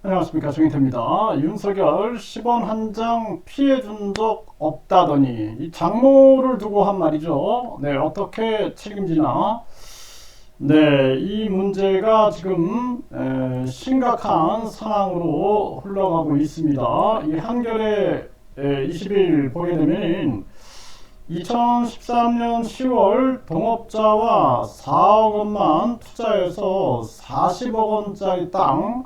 안녕하십니까, 정인태입니다. 윤석열 10원 한 장 피해준 적 없다더니 이 장모를 두고 한 말이죠. 네, 어떻게 책임지나. 네, 이 문제가 지금 심각한 상황으로 흘러가고 있습니다. 이 한겨레 20일 보게 되면 2013년 10월 동업자와 4억 원만 투자해서 40억 원짜리 땅,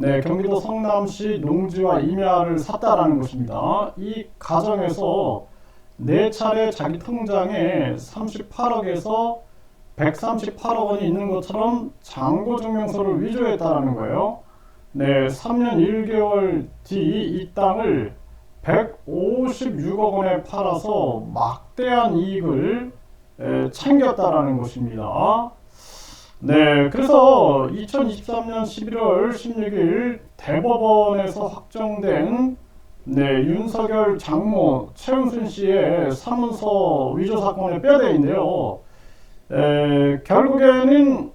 네, 경기도 성남시 농지와 임야를 샀다라는 것입니다. 이 과정에서 4차례 자기 통장에 38억에서 138억 원이 있는 것처럼 잔고증명서를 위조했다라는 거예요. 네, 3년 1개월 뒤 이 땅을 156억 원에 팔아서 막대한 이익을 챙겼다라는 것입니다. 네, 그래서 2023년 11월 16일 대법원에서 확정된 윤석열 장모 최은순 씨의 사문서 위조 사건의 뼈대인데요. 결국에는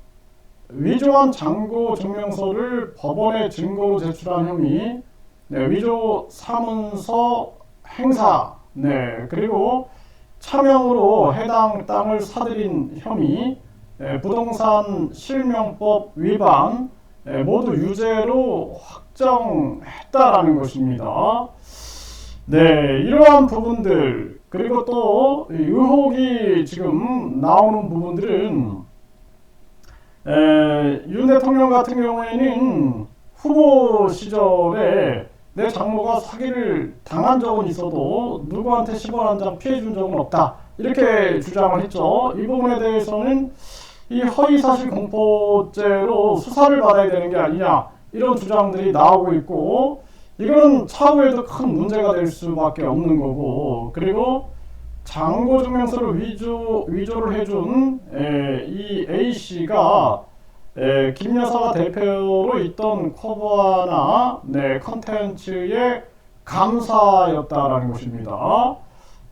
위조한 잔고 증명서를 법원에 증거로 제출한 혐의, 위조 사문서 행사, 그리고 차명으로 해당 땅을 사들인 혐의, 부동산 실명법 위반, 모두 유죄로 확정했다라는 것입니다. 네, 이러한 부분들, 그리고 또 의혹이 지금 나오는 부분들은 윤 대통령 같은 경우에는 후보 시절에 내 장모가 사기를 당한 적은 있어도 누구한테 10원 한 장 피해 준 적은 없다, 이렇게 주장을 했죠. 이 부분에 대해서는 이 허위사실 공포죄로 수사를 받아야 되는 게 아니냐, 이런 주장들이 나오고 있고, 이거는 차후에도 큰 문제가 될 수밖에 없는 거고, 그리고 잔고증명서를 위조를 해준 이 A씨가 김 여사가 대표로 있던 커버나 컨텐츠의 감사였다라는 것입니다.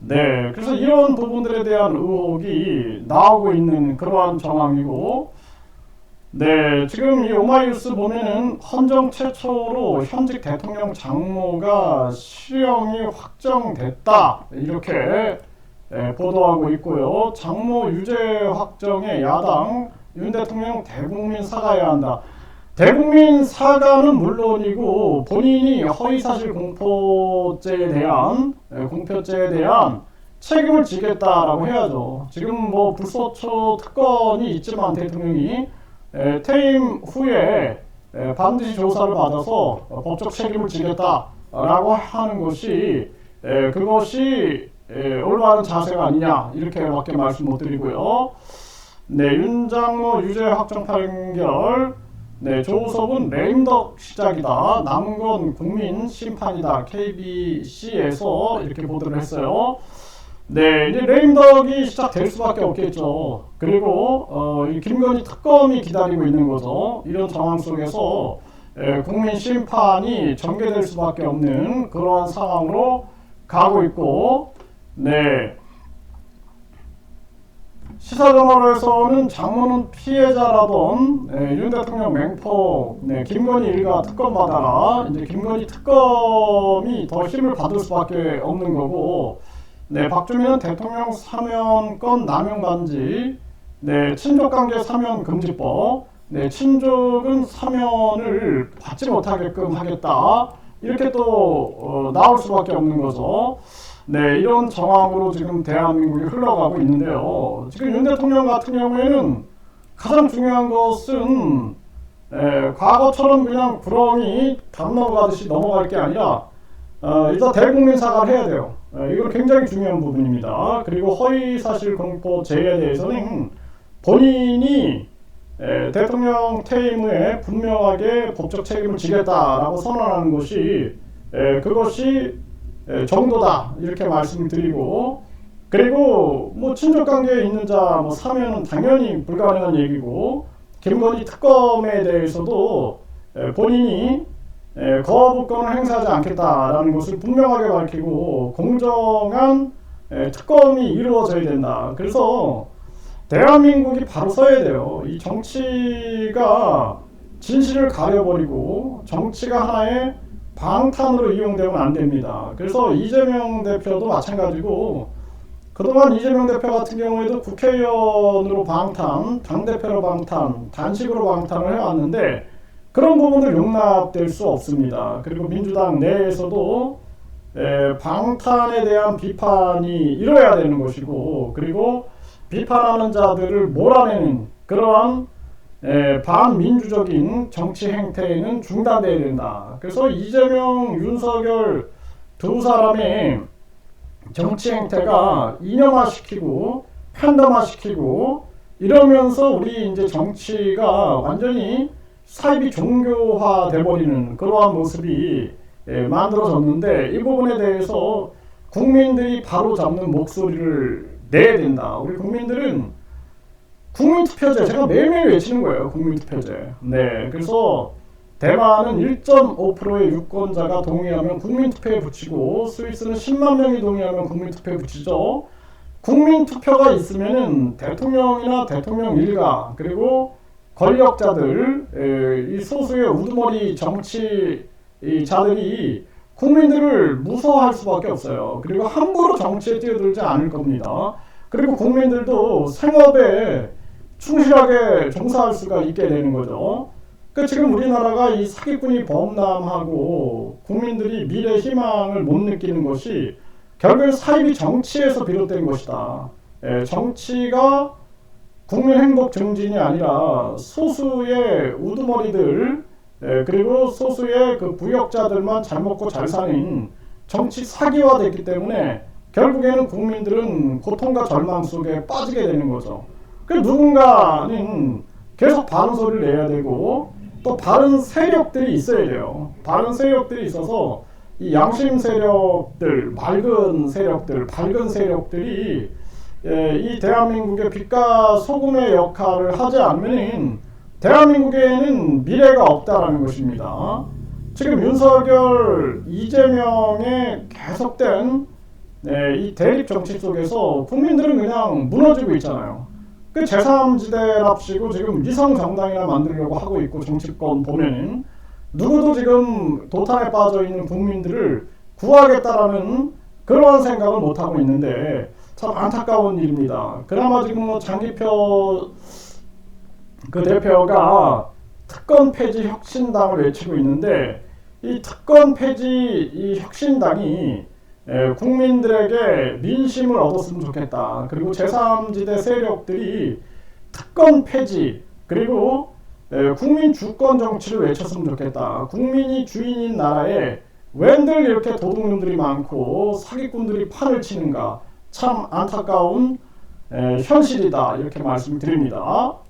네, 그래서 이런 부분들에 대한 의혹이 나오고 있는 그러한 정황이고, 네, 지금 이 오마이뉴스 보면은 헌정 최초로 현직 대통령 장모가 실형이 확정됐다, 이렇게 보도하고 있고요. 장모 유죄 확정에 야당 윤 대통령 대국민 사과해야 한다. 대국민 사과는 물론이고 본인이 허위사실 공표죄에 대한 책임을 지겠다라고 해야죠. 지금 뭐 불소초 특권이 있지만 대통령이 퇴임 후에 반드시 조사를 받아서 법적 책임을 지겠다라고 하는 것이 그것이 올바른 자세가 아니냐, 이렇게밖에 말씀 못 드리고요. 네, 윤 장모 유죄 확정 판결, 조우석은 레임덕 시작이다, 남은 건 국민 심판이다, KBC에서 이렇게 보도를 했어요. 네, 이제 레임덕이 시작될 수밖에 없겠죠. 그리고 김건희 특검이 기다리고 있는 거죠. 이런 상황 속에서 국민 심판이 전개될 수밖에 없는 그러한 상황으로 가고 있고, 네, 시사저널에서는 장모는 피해자라던 윤 대통령 맹폭, 김건희 일가 특검 받아라, 이제 김건희 특검이 더 힘을 받을 수밖에 없는 거고, 박주민은 대통령 사면권 남용 반지, 친족관계 사면 금지법, 친족은 사면을 받지 못하게끔 하겠다, 이렇게 또 나올 수밖에 없는 거죠. 이런 정황으로 지금 대한민국이 흘러가고 있는데요. 지금 윤 대통령 같은 경우에는 가장 중요한 것은 과거처럼 그냥 부렁이 담 넘어가듯이 넘어갈 게 아니라 일단 대국민 사과를 해야 돼요. 이거 굉장히 중요한 부분입니다. 그리고 허위사실 공포죄에 대해서는 본인이 대통령 퇴임 후에 분명하게 법적 책임을 지겠다라고 선언하는 것이 그것이 정도다, 이렇게 말씀을 드리고, 그리고 뭐 친족관계에 있는 자 사면은 당연히 불가능한 얘기고, 김건희 특검에 대해서도 본인이 거부권을 행사하지 않겠다라는 것을 분명하게 밝히고 공정한 특검이 이루어져야 된다. 그래서 대한민국이 바로 서야 돼요. 이 정치가 진실을 가려버리고 정치가 하나의 방탄으로 이용되면 안 됩니다. 그래서 이재명 대표도 마찬가지고 그동안 이재명 대표 같은 경우에도 국회의원으로 방탄, 당대표로 방탄, 단식으로 방탄을 해왔는데 그런 부분들 용납될 수 없습니다. 그리고 민주당 내에서도 방탄에 대한 비판이 이뤄야 되는 것이고 그리고 비판하는 자들을 몰아내는 그러한 반민주적인 정치 행태는 중단돼야 된다. 그래서 이재명, 윤석열 두 사람의 정치 행태가 이념화시키고 편덤화시키고 이러면서 우리 이제 정치가 완전히 사이비 종교화돼 버리는 그러한 모습이 만들어졌는데 이 부분에 대해서 국민들이 바로 잡는 목소리를 내야 된다. 우리 국민들은 국민투표제 제가 매일매일 외치는 거예요. 국민투표제. 네, 그래서 대만은 1.5%의 유권자가 동의하면 국민투표에 붙이고 스위스는 10만 명이 동의하면 국민투표에 붙이죠. 국민투표가 있으면은 대통령이나 대통령 일가 그리고 권력자들 이 소수의 우두머리 정치자들이 국민들을 무서워할 수밖에 없어요. 그리고 함부로 정치에 뛰어들지 않을 겁니다. 그리고 국민들도 생업에 충실하게 종사할 수가 있게 되는 거죠. 그러니까 지금 우리나라가 이 사기꾼이 범람하고 국민들이 미래 희망을 못 느끼는 것이 결국은 사이비 정치에서 비롯된 것이다. 정치가 국민 행복 증진이 아니라 소수의 우두머리들 그리고 소수의 그 부역자들만 잘 먹고 잘 사는 정치 사기화됐기 때문에 결국에는 국민들은 고통과 절망 속에 빠지게 되는 거죠. 그 누군가는 계속 바른 소리를 내야 되고 또 바른 세력들이 있어야 돼요. 바른 세력들이 있어서 이 양심 세력들, 맑은 세력들, 밝은 세력들이 이 대한민국의 빛과 소금의 역할을 하지 않으면 대한민국에는 미래가 없다라는 것입니다. 지금 윤석열, 이재명의 계속된 이 대립 정치 속에서 국민들은 그냥 무너지고 있잖아요. 그 제3지대랍시고 지금 위성 정당이나 만들려고 하고 있고 정치권 보면은 누구도 지금 도탄에 빠져 있는 국민들을 구하겠다라는 그러한 생각을 못 하고 있는데 참 안타까운 일입니다. 그나마 지금 뭐 장기표 그 대표가 특권 폐지 혁신당을 외치고 있는데 이 특권 폐지 이 혁신당이 국민들에게 민심을 얻었으면 좋겠다. 그리고 제3지대 세력들이 특권 폐지 그리고 국민 주권 정치를 외쳤으면 좋겠다. 국민이 주인인 나라에 웬들 이렇게 도둑놈들이 많고 사기꾼들이 판을 치는가 참 안타까운 현실이다 이렇게 말씀드립니다.